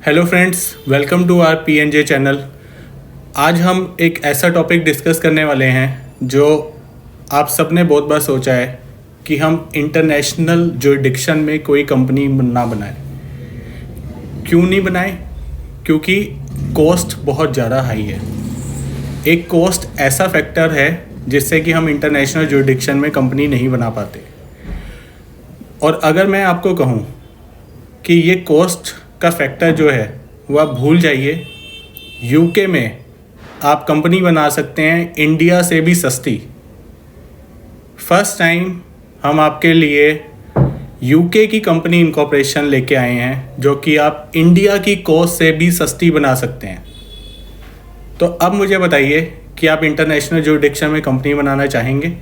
Hello friends, welcome to our PNJ channel. आज हम एक ऐसा टॉपिक डिस्कस करने वाले हैं जो आप सब ने बहुत बार सोचा है कि हम इंटरनेशनल जुरिडिक्शन में कोई कंपनी ना बनाएं। क्यों नहीं बनाएं? क्योंकि कॉस्ट बहुत ज़्यादा हाई है। एक कॉस्ट ऐसा फैक्टर है जिससे कि हम इंटरनेशनल जुरिडिक्शन में कंपनी नहीं बना पाते। और अगर मैं आपको कहूँ कि ये कॉस्ट का फैक्टर जो है वह आप भूल जाइए, यूके में आप कंपनी बना सकते हैं इंडिया से भी सस्ती। फर्स्ट टाइम हम आपके लिए यूके की कंपनी इनकॉर्पोरेशन लेके आए हैं जो कि आप इंडिया की कॉस्ट से भी सस्ती बना सकते हैं। तो अब मुझे बताइए कि आप इंटरनेशनल जुरिडिक्शन में कंपनी बनाना चाहेंगे,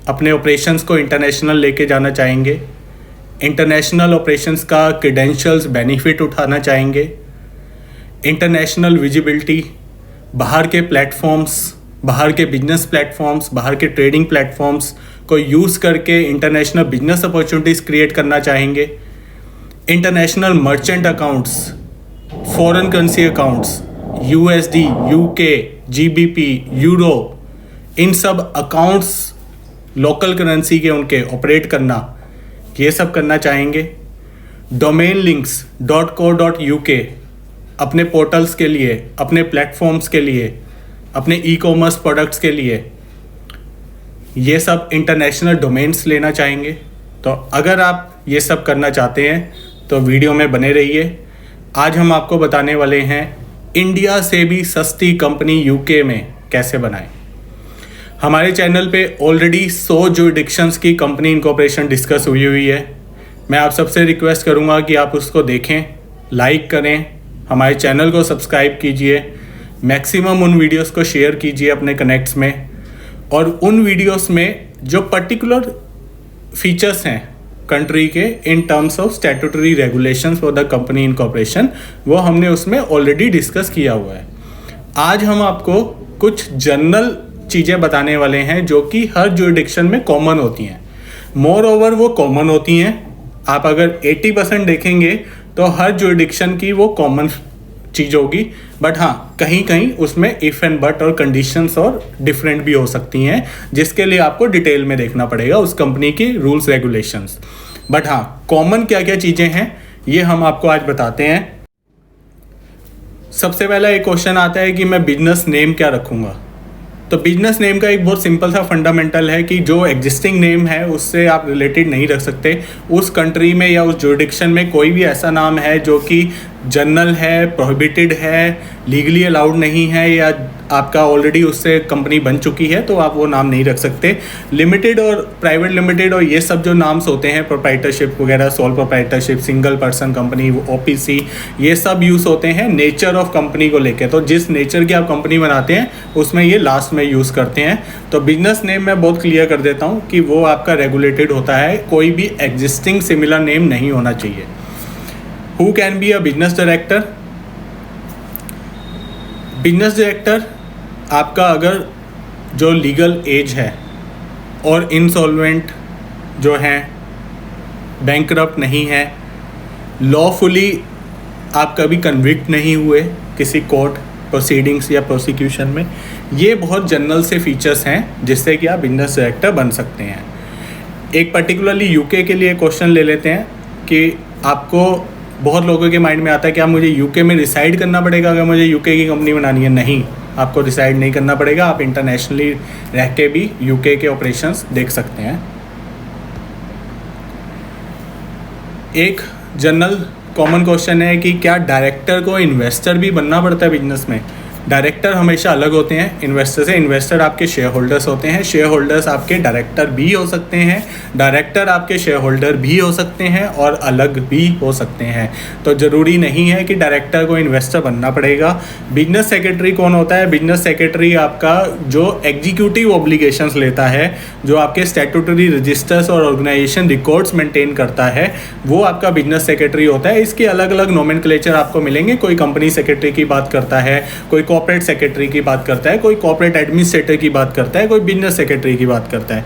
अपने ऑपरेशंस को इंटरनेशनल लेके जाना चाहेंगे, इंटरनेशनल ऑपरेशंस का क्रेडेंशियल्स बेनिफिट उठाना चाहेंगे, इंटरनेशनल विजिबिलिटी, बाहर के प्लेटफॉर्म्स, बाहर के बिजनेस प्लेटफॉर्म्स, बाहर के ट्रेडिंग प्लेटफॉर्म्स को यूज़ करके इंटरनेशनल बिजनेस अपॉर्चुनिटीज़ क्रिएट करना चाहेंगे, international merchant accounts, foreign currency accounts, USD, UK, GBP, euro, इन सब अकाउंट्स लोकल करेंसी के उनके ऑपरेट करना, ये सब करना चाहेंगे। डोमेन लिंक्स .co.uk अपने पोर्टल्स के लिए, अपने प्लेटफॉर्म्स के लिए, अपने ई-कॉमर्स प्रोडक्ट्स के लिए, ये सब इंटरनेशनल डोमेन्स लेना चाहेंगे। तो अगर आप ये सब करना चाहते हैं तो वीडियो में बने रहिए। आज हम आपको बताने वाले हैं इंडिया से भी सस्ती कंपनी यूके में कैसे बनाएं। हमारे चैनल पे ऑलरेडी 100 जुरिडिक्शंस की कंपनी इनकॉर्पोरेशन डिस्कस हुई है। मैं आप सबसे रिक्वेस्ट करूंगा कि आप उसको देखें, लाइक करें, हमारे चैनल को सब्सक्राइब कीजिए, मैक्सिमम उन वीडियोस को शेयर कीजिए अपने कनेक्ट्स में, और उन वीडियोस में जो पर्टिकुलर फीचर्स हैं कंट्री के in terms of statutory regulations for the company incorporation, वो हमने उसमें ऑलरेडी डिस्कस किया हुआ है। आज हम आपको कुछ जनरल चीज़ें बताने वाले हैं जो कि हर जुरिडिक्शन में कॉमन होती हैं। मोर ओवर वो कॉमन होती हैं। आप अगर 80% देखेंगे तो हर जुरिडिक्शन की वो कॉमन चीज़ होगी, बट हाँ, कहीं कहीं उसमें इफ़ एंड बट और कंडीशंस और डिफरेंट भी हो सकती हैं, जिसके लिए आपको डिटेल में देखना पड़ेगा उस कंपनी की रूल्स रेगुलेशंस। बट हाँ, कॉमन क्या क्या चीज़ें हैं ये हम आपको आज बताते हैं। सबसे पहला एक क्वेश्चन आता है कि मैं बिजनेस नेम क्या रखूँगा। तो बिजनेस नेम का एक बहुत सिंपल सा फंडामेंटल है कि जो एग्जिस्टिंग नेम है उससे आप रिलेटेड नहीं रख सकते। उस कंट्री में या उस जुरिडिक्शन में कोई भी ऐसा नाम है जो कि जनरल है, प्रोहिबिटेड है, लीगली अलाउड नहीं है, या आपका ऑलरेडी उससे कंपनी बन चुकी है, तो आप वो नाम नहीं रख सकते। लिमिटेड और प्राइवेट लिमिटेड और ये सब जो नाम्स होते हैं, प्रोप्राइटरशिप वगैरह, sole proprietorship, single person company, OPC, ये सब यूज़ होते हैं नेचर ऑफ कंपनी को लेकर। तो जिस नेचर की आप कंपनी बनाते हैं उसमें ये लास्ट में यूज़ करते हैं। तो बिजनेस नेम मैं बहुत क्लियर कर देता हूँ कि वो आपका रेगुलेटेड होता है, कोई भी एग्जिस्टिंग सिमिलर नेम नहीं होना चाहिए। Who can be a business director? Business director आपका अगर जो लीगल एज है और इंसॉल्वेंट जो हैं, बैंकरप्ट नहीं है, लॉफुली आप कभी कन्विक्ट नहीं हुए किसी कोर्ट प्रोसीडिंग्स या प्रोसिक्यूशन में, ये बहुत जनरल से फीचर्स हैं जिससे कि आप बिजनेस डायरेक्टर बन सकते हैं। एक पर्टिकुलरली यूके के लिए क्वेश्चन ले लेते हैं कि आपको, बहुत लोगों के माइंड में आता है कि आप मुझे यूके में रिसाइड करना पड़ेगा अगर मुझे यूके की कंपनी बनानी है। नहीं, आपको रिसाइड नहीं करना पड़ेगा, आप इंटरनेशनली रह के भी यूके के ऑपरेशंस देख सकते हैं। एक जनरल कॉमन क्वेश्चन है कि क्या डायरेक्टर को इन्वेस्टर भी बनना पड़ता है बिजनेस में? डायरेक्टर हमेशा अलग होते हैं इन्वेस्टर से। इन्वेस्टर आपके शेयर होल्डर्स होते हैं, शेयर होल्डर्स आपके डायरेक्टर भी हो सकते हैं, डायरेक्टर आपके शेयर होल्डर भी हो सकते हैं और अलग भी हो सकते हैं। तो ज़रूरी नहीं है कि डायरेक्टर को इन्वेस्टर बनना पड़ेगा। बिजनेस सेक्रेटरी कौन होता है? बिजनेस सेक्रेटरी आपका जो एग्जीक्यूटिव ऑब्लिगेशंस लेता है, जो आपके स्टैट्यूटरी रजिस्टर्स और ऑर्गेनाइजेशन रिकॉर्ड्स मेंटेन करता है, वो आपका बिजनेस सेक्रेटरी होता है। इसके अलग अलग नोमेनक्लेचर आपको मिलेंगे। कोई कंपनी सेक्रेटरी की बात करता है, कोई कॉर्पोरेट सेक्रेटरी की बात करता है, कोई कॉर्पोरेट एडमिनिस्ट्रेटर की बात करता है, कोई बिजनेस सेक्रेटरी की बात करता है।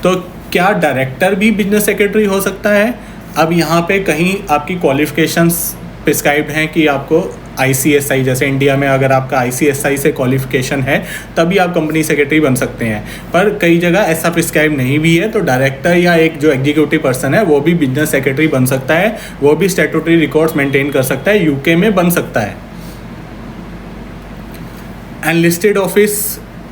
तो क्या डायरेक्टर भी बिजनेस सेक्रेटरी हो सकता है? अब यहाँ पे कहीं आपकी क्वालिफिकेशंस प्रिस्क्राइब्ड हैं कि आपको ICSI, जैसे इंडिया में अगर आपका ICSI से क्वालिफिकेशन है तभी आप कंपनी सेक्रेटरी बन सकते हैं, पर कई जगह ऐसा प्रिस्क्राइब नहीं भी है, तो डायरेक्टर या एक जो एग्जीक्यूटिव पर्सन है वो भी बिजनेस सेक्रेटरी बन सकता है, वो भी स्टैट्यूटरी रिकॉर्ड्स मेंटेन कर सकता है, यूके में बन सकता है। एंड लिस्टेड ऑफिस,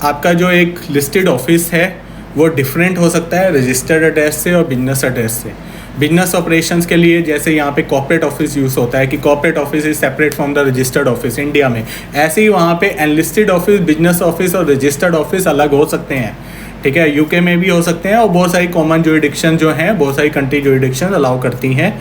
आपका जो एक लिस्टेड ऑफिस है वो डिफरेंट हो सकता है रजिस्टर्ड एड्रेस से और बिजनेस एड्रेस से। बिजनेस ऑपरेशंस के लिए जैसे यहाँ पे कॉर्पोरेट ऑफिस यूज़ होता है कि corporate office is separate from the registered office India में, ऐसे ही वहाँ पे एनलिस्टेड ऑफिस, बिजनेस ऑफिस और रजिस्टर्ड ऑफिस अलग हो सकते हैं, ठीक है। यूके में भी हो सकते हैं और बहुत सारी कॉमन ज्यूरिडिक्शन जो हैं, बहुत सारी कंट्री ज्यूरिडिक्शन अलाउ करती हैं।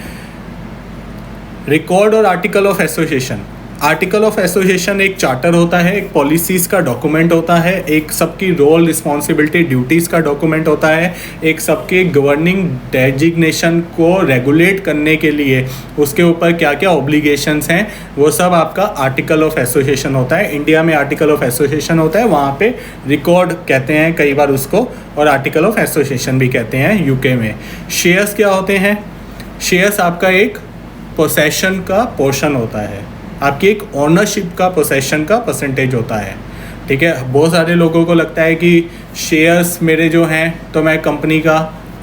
रिकॉर्ड और article of association, article of association एक चार्टर होता है, एक पॉलिसीज़ का डॉक्यूमेंट होता है, एक सबकी रोल रिस्पॉन्सिबिलिटी ड्यूटीज़ का डॉक्यूमेंट होता है, एक सबके गवर्निंग डेजिग्नेशन को रेगुलेट करने के लिए उसके ऊपर क्या क्या ऑब्लिगेशंस हैं वो सब आपका आर्टिकल ऑफ एसोसिएशन होता है। इंडिया में आर्टिकल ऑफ एसोसिएशन होता है, वहाँ पे रिकॉर्ड कहते हैं कई बार उसको, और आर्टिकल ऑफ एसोसिएशन भी कहते हैं यूके में। शेयर्स क्या होते हैं? शेयर्स आपका एक पोसेशन का पोर्शन होता है, आपकी एक ओनरशिप का पोसेशन का परसेंटेज होता है, ठीक है। बहुत सारे लोगों को लगता है कि शेयर्स मेरे जो हैं तो मैं कंपनी का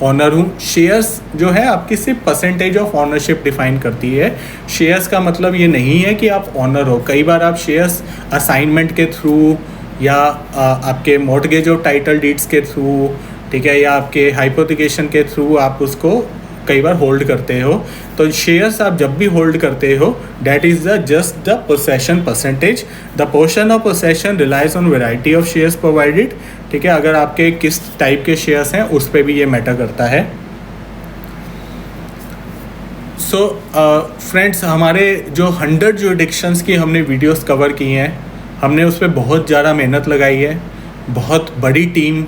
ऑनर हूँ। शेयर्स जो है आपकी सिर्फ परसेंटेज ऑफ ऑनरशिप डिफाइन करती है। शेयर्स का मतलब ये नहीं है कि आप ऑनर हो। कई बार आप शेयर्स असाइनमेंट के थ्रू या आपके मॉर्टगेज और टाइटल डीड्स के थ्रू, ठीक है, या आपके हाइपोथिकेशन के थ्रू आप उसको कई बार होल्ड करते हो। तो शेयर्स आप जब भी होल्ड करते हो that is the just the possession percentage. The portion of possession relies on variety of shares provided, ठीक है। अगर आपके किस टाइप के शेयर्स हैं उस पर भी ये मैटर करता है। सो फ्रेंड्स, हमारे जो 100 ज्यूरिडिक्शंस की हमने वीडियोस कवर की हैं, हमने उस पर बहुत ज़्यादा मेहनत लगाई है, बहुत बड़ी टीम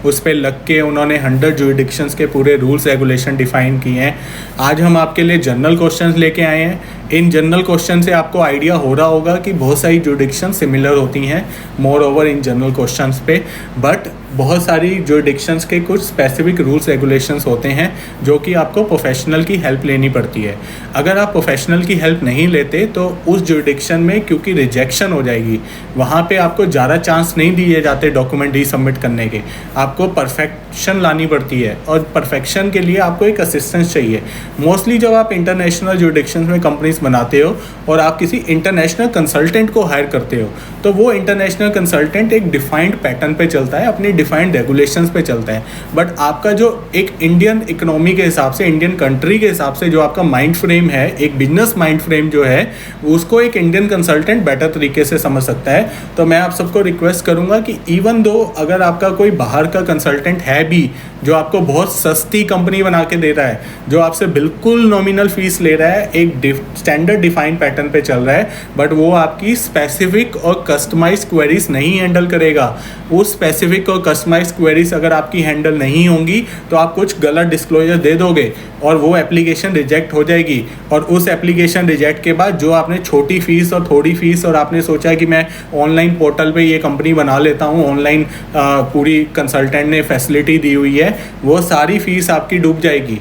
उस पर लग के उन्होंने 100 ज्यूरिडिक्शंस के पूरे रूल्स रेगुलेशन डिफ़ाइन किए हैं। आज हम आपके लिए जनरल क्वेश्चंस लेके आए हैं। इन जनरल क्वेश्चन से आपको आइडिया हो रहा होगा कि बहुत सारी ज्यूरिडिक्शन सिमिलर होती हैं more over in general questions पे, बट बहुत सारी ज्यूरिडिक्शंस के कुछ स्पेसिफिक रूल्स रेगुलेशंस होते हैं जो कि आपको प्रोफेशनल की हेल्प लेनी पड़ती है। अगर आप प्रोफेशनल की हेल्प नहीं लेते तो उस ज्यूरिडिक्शन में क्योंकि रिजेक्शन हो जाएगी, वहाँ पे आपको ज़्यादा चांस नहीं दिए जाते डॉक्यूमेंट रीसबमिट करने के। आपको परफेक्शन लानी पड़ती है और परफेक्शन के लिए आपको एक असिस्टेंस चाहिए। मोस्टली जब आप इंटरनेशनल ज्यूरिडिक्शंस में कंपनीज बनाते हो और आप किसी इंटरनेशनल कंसल्टेंट को हायर करते हो तो वो इंटरनेशनल कंसल्टेंट एक डिफाइंड पैटर्न पे चलता है, अपनी डिफाइंड रेगुलेशंस पे चलता है। बट आपका जो एक इंडियन इकोनॉमी के हिसाब से, इंडियन कंट्री के हिसाब से जो आपका माइंड फ्रेम है, एक बिजनेस माइंड फ्रेम जो है, उसको एक इंडियन कंसल्टेंट बेटर तरीके से समझ सकता है। तो मैं आप सबको रिक्वेस्ट करूँगा कि इवन दो अगर आपका कोई बाहर का कंसल्टेंट है भी जो आपको बहुत सस्ती कंपनी बना के दे रहा है, जो आपसे बिल्कुल नॉमिनल फीस ले रहा है, एक स्टैंडर्ड डिफाइंड पैटर्न पे चल रहा है, बट वो आपकी स्पेसिफिक और कस्टमाइज क्वेरीज नहीं हैंडल करेगा। उस स्पेसिफिक और कस्टमाइज क्वेरीज अगर आपकी हैंडल नहीं होंगी तो आप कुछ गलत डिस्क्लोजर दे दोगे और वो एप्लीकेशन रिजेक्ट हो जाएगी। और उस एप्लीकेशन रिजेक्ट के बाद जो आपने छोटी फीस और थोड़ी फीस और आपने सोचा कि मैं ऑनलाइन पोर्टल पे ये कंपनी बना लेता हूँ, ऑनलाइन पूरी कंसल्टेंट ने फैसिलिटी दी हुई है, वो सारी फीस आपकी डूब जाएगी।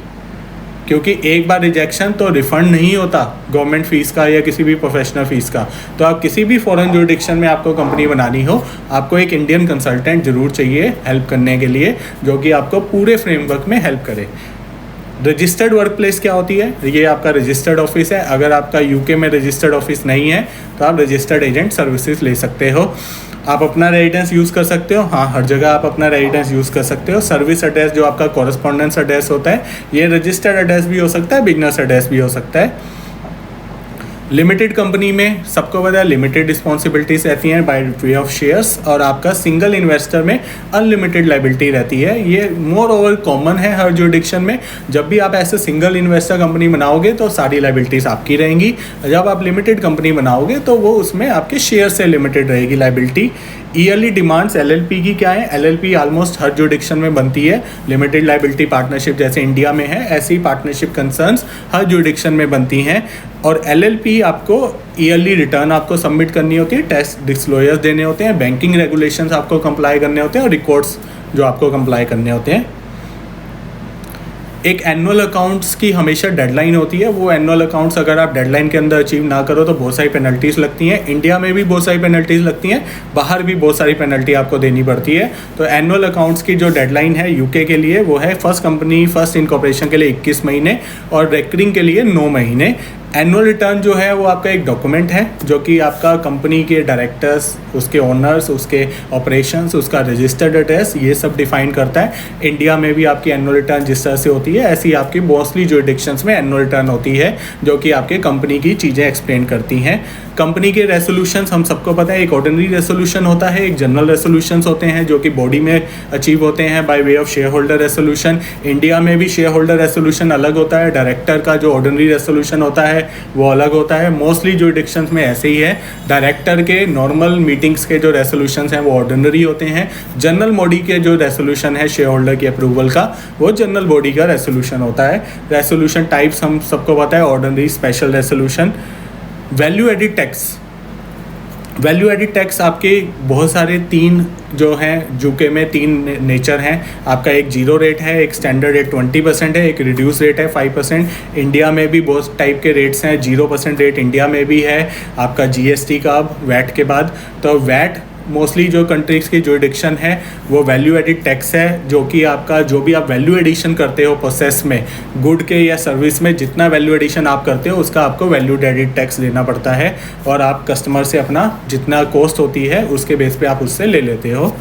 क्योंकि एक बार रिजेक्शन तो रिफ़ंड नहीं होता गवर्नमेंट फ़ीस का या किसी भी प्रोफेशनल फ़ीस का। तो आप किसी भी फॉरेन ज्यूरिडिक्शन में आपको कंपनी बनानी हो, आपको एक इंडियन कंसल्टेंट ज़रूर चाहिए हेल्प करने के लिए, जो कि आपको पूरे फ्रेमवर्क में हेल्प करे। रजिस्टर्ड वर्क प्लेस क्या होती है? ये आपका रजिस्टर्ड ऑफिस है। अगर आपका यूके में रजिस्टर्ड ऑफिस नहीं है तो आप रजिस्टर्ड एजेंट सर्विसेज ले सकते हो। आप अपना रेजिडेंस यूज़ कर सकते हो, हाँ, हर जगह आप अपना रेजिडेंस यूज़ कर सकते हो। सर्विस एड्रेस जो आपका कॉरेस्पॉन्डेंस एड्रेस होता है, ये रजिस्टर्ड एड्रेस भी हो सकता है, बिजनेस एड्रेस भी हो सकता है। लिमिटेड कंपनी में सबको पता है लिमिटेड रिस्पॉन्सिबिलिटीज रहती हैं बाय वे ऑफ शेयर्स, और आपका सिंगल इन्वेस्टर में अनलिमिटेड लाइबिलिटी रहती है। ये मोर ओवर कॉमन है हर ज्यूरिडिक्शन में। जब भी आप ऐसे सिंगल इन्वेस्टर कंपनी बनाओगे तो सारी लाइबिलिटीज आपकी रहेंगी। जब आप लिमिटेड कंपनी बनाओगे तो वो उसमें आपके शेयर से लिमिटेड रहेगी लाइबिलिटी। ईयरली डिमांड्स एलएलपी की क्या है? एलएलपी ऑलमोस्ट हर ज्यूरिडिक्शन में बनती है। लिमिटेड लाइबिलिटी पार्टनरशिप जैसे इंडिया में है, ऐसी पार्टनरशिप कंसर्न्स हर ज्यूरिडिक्शन में बनती हैं। और एलएलपी आपको ईयरली रिटर्न आपको सबमिट करनी होती है, टेस्ट डिस्क्लोजर्स देने होते हैं, बैंकिंग रेगुलेशंस आपको कंप्लाई करने होते हैं और रिकॉर्ड्स जो आपको कंप्लाई करने होते हैं। एक एनुअल अकाउंट्स की हमेशा डेडलाइन होती है। वो एनुअल अकाउंट्स अगर आप डेडलाइन के अंदर अचीव ना करो तो बहुत सारी पेनल्टीज़ लगती हैं। इंडिया में भी बहुत सारी पेनल्टीज़ लगती हैं, बाहर भी बहुत सारी पेनल्टी आपको देनी पड़ती है। तो एनुअल अकाउंट्स की जो डेडलाइन है यूके के लिए वो है फर्स्ट इनकॉर्पोरेशन के लिए 21 महीने और रेकरिंग के लिए 9 महीने। एनुअल रिटर्न जो है वो आपका एक डॉक्यूमेंट है जो कि आपका कंपनी के डायरेक्टर्स, उसके ओनर्स, उसके ऑपरेशंस, उसका रजिस्टर्ड एड्रेस, ये सब डिफाइन करता है। इंडिया में भी आपकी एनुअल रिटर्न जिस तरह से होती है ऐसी आपकी मोस्टली जुरिडिक्शंस में एनुअल रिटर्न होती है जो कि आपके कंपनी की चीज़ें एक्सप्लेन करती हैं। कंपनी के रेसोल्यूशंस हम सबको पता है, एक ऑर्डिनरी रेसोल्यूशन होता है, एक जनरल रेसोल्यूशंस होते हैं जो कि बॉडी में अचीव होते हैं by way of share holder resolution. India में भी शेयर होल्डर रेसोल्यूशन अलग होता है, डायरेक्टर का जो ऑर्डिनरी रेसोल्यूशन होता है वो अलग होता है। मोस्टली जुरिडिक्शंस में ऐसे ही है। डायरेक्टर के नॉर्मल मीटिंग्स के जो रेसोल्यूशंस हैं वो ऑर्डिनरी होते हैं। जनरल बॉडी के जो रेसोल्यूशन है शेयर होल्डर की अप्रूवल का वो जनरल बॉडी का रेसोल्यूशन होता है। रेसोल्यूशन टाइप्स हम सबको पता है, ordinary, special resolution. Value added tax आपके बहुत सारे 3 जो हैं यूके में 3 नेचर हैं। आपका एक 0 रेट है, एक स्टैंडर्ड रेट 20% है, एक रिड्यूस रेट है 5%। इंडिया में भी बहुत टाइप के रेट्स हैं। 0% रेट इंडिया में भी है आपका जीएसटी का वैट के बाद। तो वैट मोस्टली जो कंट्रीज की जुरिडिक्शन है वो वैल्यू एडिड टैक्स है, जो कि आपका जो भी आप वैल्यू एडिशन करते हो प्रोसेस में, गुड के या सर्विस में जितना वैल्यू एडिशन आप करते हो उसका आपको वैल्यू एडिड टैक्स देना पड़ता है और आप कस्टमर से अपना जितना कॉस्ट होती है उसके बेस पे आप उससे ले लेते हो।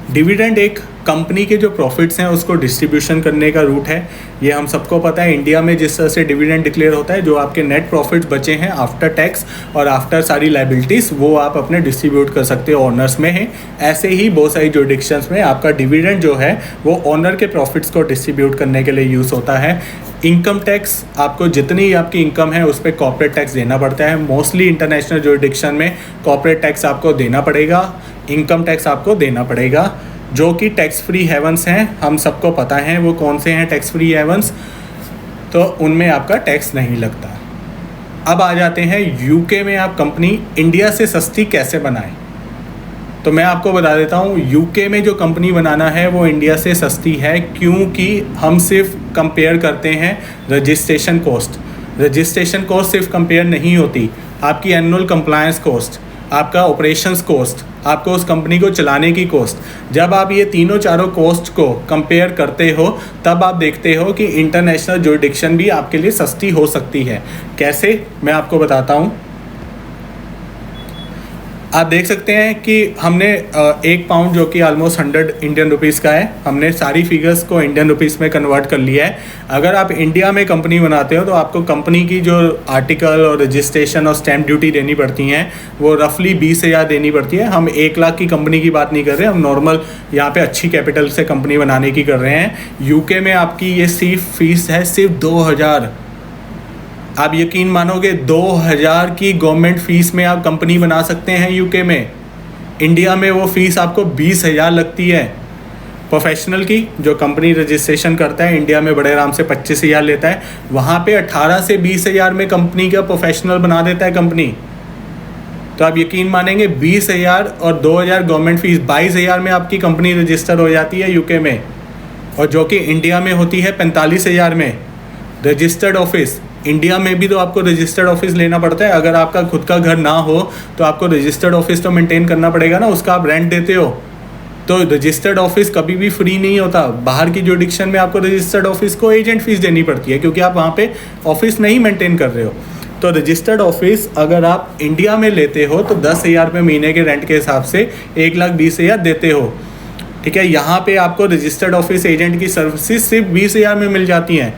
डिविडेंड एक कंपनी के जो प्रॉफिट्स हैं उसको डिस्ट्रीब्यूशन करने का रूट है। ये हम सबको पता है। इंडिया में जिस तरह से डिविडेंड डिक्लेयर होता है, जो आपके नेट प्रॉफिट्स बचे हैं आफ्टर टैक्स और आफ्टर सारी लाइबिलिटीज़, वो आप अपने डिस्ट्रीब्यूट कर सकते हो ऑनर्स में है। ऐसे ही बहुत सारी जुरिडिक्शंस में आपका डिविडेंड जो है वो ऑनर के प्रॉफिट्स को डिस्ट्रीब्यूट करने के लिए यूज़ होता है। इनकम टैक्स, आपको जितनी आपकी इनकम है उस पर कॉर्पोरेट टैक्स देना पड़ता है। मोस्टली इंटरनेशनल जुरिडिक्शन में कॉर्पोरेट टैक्स आपको देना पड़ेगा, इनकम टैक्स आपको देना पड़ेगा, जो कि टैक्स फ्री हेवंस हैं। हम सबको पता है वो कौन से हैं टैक्स फ्री हेवंस, तो उनमें आपका टैक्स नहीं लगता। अब आ जाते हैं यूके में आप कंपनी इंडिया से सस्ती कैसे बनाएं। तो मैं आपको बता देता हूँ यूके में जो कंपनी बनाना है वो इंडिया से सस्ती है, क्योंकि हम सिर्फ कंपेयर करते हैं रजिस्ट्रेशन कॉस्ट। रजिस्ट्रेशन कॉस्ट सिर्फ कंपेयर नहीं होती, आपकी एनुअल कंप्लायंस कॉस्ट, आपका ऑपरेशंस कॉस्ट, आपको उस कंपनी को चलाने की कॉस्ट। जब आप ये तीनों चारों कॉस्ट को कंपेयर करते हो तब आप देखते हो कि इंटरनेशनल जुरिडिक्शन भी आपके लिए सस्ती हो सकती है। कैसे, मैं आपको बताता हूँ। आप देख सकते हैं कि हमने 1 पाउंड जो कि ऑलमोस्ट 100 इंडियन रुपीज़ का है, हमने सारी फिगर्स को इंडियन रुपीज़ में कन्वर्ट कर लिया है। अगर आप इंडिया में कंपनी बनाते हो तो आपको कंपनी की जो आर्टिकल और रजिस्ट्रेशन और स्टैम्प ड्यूटी देनी पड़ती हैं वो रफली 20,000 देनी पड़ती है। हम 1 लाख की कंपनी की बात नहीं कर रहे, हम नॉर्मल यहाँ पे अच्छी कैपिटल से कंपनी बनाने की कर रहे हैं। यूके में आपकी ये सिर्फ फीस है सिर्फ 2,000। आप यकीन मानोगे 2,000 की गवर्नमेंट फ़ीस में आप कंपनी बना सकते हैं यूके में। इंडिया में वो फ़ीस आपको 20,000 लगती है। प्रोफेशनल की जो कंपनी रजिस्ट्रेशन करता है इंडिया में बड़े आराम से 25,000 लेता है, वहाँ पे 18 से 20,000 में कंपनी का प्रोफेशनल बना देता है कंपनी। तो आप यकीन मानेंगे 20,000 और 2,000 गवर्नमेंट फ़ीस, 22,000 में आपकी कंपनी रजिस्टर हो जाती है यूके में, और जो कि इंडिया में होती है 45,000 में। रजिस्टर्ड ऑफिस, इंडिया में भी तो आपको रजिस्टर्ड ऑफिस लेना पड़ता है। अगर आपका खुद का घर ना हो तो आपको रजिस्टर्ड ऑफिस तो मेंटेन करना पड़ेगा ना, उसका आप रेंट देते हो। तो रजिस्टर्ड ऑफिस कभी भी फ्री नहीं होता। बाहर की जुरिडिक्शन में आपको रजिस्टर्ड ऑफिस को एजेंट फीस देनी पड़ती है, क्योंकि आप वहाँ पे ऑफिस नहीं मेंटेन कर रहे हो। तो रजिस्टर्ड ऑफिस अगर आप इंडिया में लेते हो तो 10,000 रुपये महीने के रेंट के हिसाब से 1,20,000 देते हो। ठीक है, यहाँ पे आपको रजिस्टर्ड ऑफिस एजेंट की सर्विसेज सिर्फ 20,000 में मिल जाती हैं।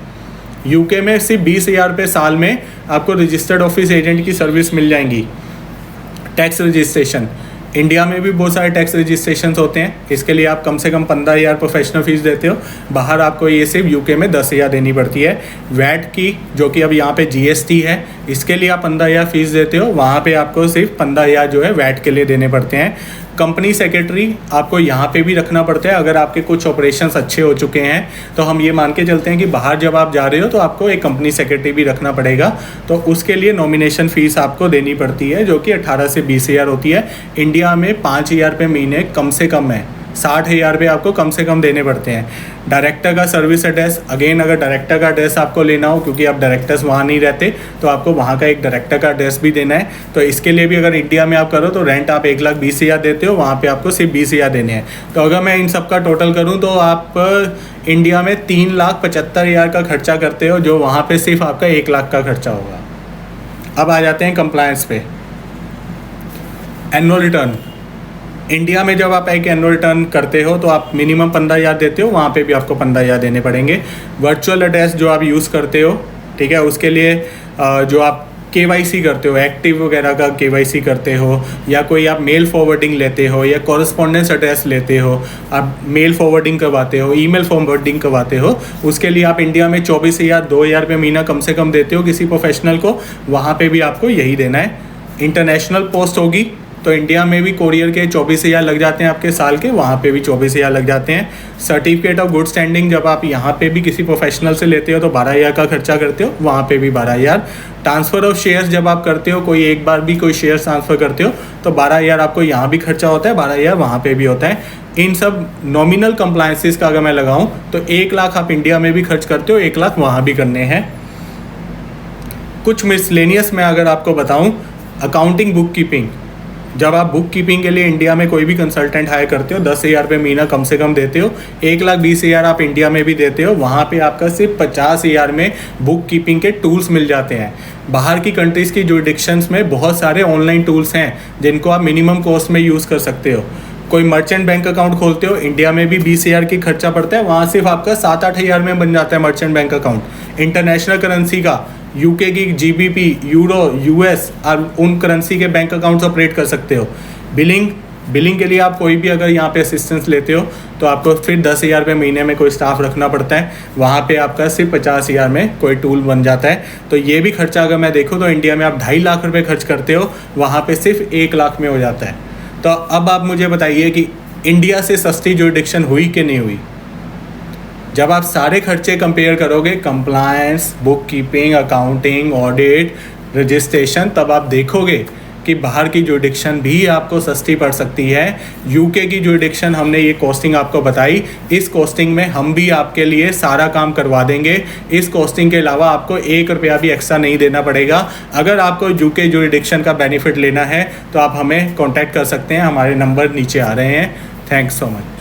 यूके में सिर्फ 20,000 रुपये साल में आपको रजिस्टर्ड ऑफिस एजेंट की सर्विस मिल जाएंगी। टैक्स रजिस्ट्रेशन, इंडिया में भी बहुत सारे टैक्स रजिस्ट्रेशन होते हैं, इसके लिए आप कम से कम 15,000 प्रोफेशनल फ़ीस देते हो। बाहर आपको ये सिर्फ यूके में 10,000 देनी पड़ती है। वैट की जो कि अब यहाँ पे जीएसटी है, इसके लिए आप 15,000 फ़ीस देते हो, वहाँ पे आपको सिर्फ 15,000 जो है वैट के लिए देने पड़ते हैं। कंपनी सेक्रेटरी आपको यहाँ पे भी रखना पड़ता है। अगर आपके कुछ ऑपरेशंस अच्छे हो चुके हैं तो हम ये मान के चलते हैं कि बाहर जब आप जा रहे हो तो आपको एक कंपनी सेक्रेटरी भी रखना पड़ेगा, तो उसके लिए नॉमिनेशन फ़ीस आपको देनी पड़ती है, जो कि 18 से 20,000 होती है। इंडिया में 5,000 रुपये महीने कम से कम है। 60,000 रुपये आपको कम से कम देने पड़ते हैं। डायरेक्टर का सर्विस एड्रेस, अगेन अगर डायरेक्टर का एड्रेस आपको लेना हो, क्योंकि आप डायरेक्टर्स वहाँ नहीं रहते, तो आपको वहाँ का एक डायरेक्टर का एड्रेस भी देना है। तो इसके लिए भी अगर इंडिया में आप करो तो रेंट आप 1,20,000 देते हो, वहाँ पे आपको सिर्फ 20,000 देने हैं। तो अगर मैं इन सब का टोटल करूँ तो आप इंडिया में 3,75,000 का खर्चा करते हो, जो वहाँ पे सिर्फ आपका 1 लाख का खर्चा होगा। अब आ जाते हैं कंप्लायंस पे। एनुअल रिटर्न, इंडिया में जब आप एक एनुअल रिटर्न करते हो तो आप मिनिमम 15,000 देते हो, वहाँ पे भी आपको 15,000 देने पड़ेंगे। वर्चुअल एड्रेस जो आप यूज़ करते हो, ठीक है, उसके लिए जो आप KYC करते हो, एक्टिव वगैरह का KYC करते हो, या कोई आप मेल फॉरवर्डिंग लेते हो, या कॉरेस्पॉन्डेंस एड्रेस लेते हो, आप मेल फॉरवर्डिंग करवाते हो, ईमेल फॉरवर्डिंग करवाते हो, उसके लिए आप इंडिया में 24,000 2,000 रुपये महीना कम से कम देते हो किसी प्रोफेशनल को, वहाँ पे भी आपको यही देना है। इंटरनेशनल पोस्ट होगी तो इंडिया में भी कोरियर के 24,000 लग जाते हैं आपके साल के, वहाँ पे भी 24,000 लग जाते हैं। सर्टिफिकेट ऑफ गुड स्टैंडिंग जब आप यहाँ पे भी किसी प्रोफेशनल से लेते हो तो 12,000 का खर्चा करते हो, वहाँ पे भी 12,000। ट्रांसफ़र ऑफ शेयर्स जब आप करते हो, कोई एक बार भी कोई शेयर ट्रांसफ़र करते हो तो 12,000 आपको यहाँ भी खर्चा होता है, 12,000 वहाँ पे भी होता है। इन सब नॉमिनल कंप्लायंसेस का अगर मैं लगाऊँ तो 1 लाख आप इंडिया में भी खर्च करते हो, 1 लाख वहाँ भी करने हैं। कुछ मिसलेनियस में अगर आपको बताऊँ, अकाउंटिंग बुक कीपिंग, जब आप बुक कीपिंग के लिए इंडिया में कोई भी कंसल्टेंट हायर करते हो 10,000 रुपये महीना कम से कम देते हो, 1,20,000 आप इंडिया में भी देते हो, वहाँ पे आपका सिर्फ 50,000 में बुक कीपिंग के टूल्स मिल जाते हैं। बाहर की कंट्रीज़ की जुरिडिक्शंस में बहुत सारे ऑनलाइन टूल्स हैं जिनको आप मिनिमम कॉस्ट में यूज़ कर सकते हो। कोई मर्चेंट बैंक अकाउंट खोलते हो, इंडिया में भी 20,000 की खर्चा पड़ता है, वहाँ सिर्फ आपका 7-8 में बन जाता है merchant bank account. International currency का UK की GBP, यूरो, US और उन करेंसी के बैंक अकाउंट्स ऑपरेट कर सकते हो। बिलिंग के लिए आप कोई भी अगर यहाँ पे असिस्टेंस लेते हो तो आपको फिर 10,000 रुपये महीने में कोई स्टाफ रखना पड़ता है, वहाँ पे आपका सिर्फ 50,000 में कोई टूल बन जाता है। तो ये भी खर्चा अगर मैं देखूँ तो इंडिया में आप 2.5 लाख रुपये खर्च करते हो, वहाँ पे सिर्फ 1 लाख में हो जाता है। तो अब आप मुझे बताइए कि इंडिया से सस्ती जुरिडिक्शन हुई कि नहीं हुई? जब आप सारे खर्चे कंपेयर करोगे, compliance, book keeping, accounting, audit, registration, तब आप देखोगे कि बाहर की जुरिडिक्शन भी आपको सस्ती पड़ सकती है। UK की जुरिडिक्शन हमने ये कॉस्टिंग आपको बताई, इस कॉस्टिंग में हम भी आपके लिए सारा काम करवा देंगे। इस कॉस्टिंग के अलावा आपको 1 रुपया भी एक्स्ट्रा नहीं देना पड़ेगा। अगर आपको UK जुरिडिक्शन का बेनिफिट लेना है तो आप हमें कॉन्टैक्ट कर सकते हैं, हमारे नंबर नीचे आ रहे हैं। Thanks so much.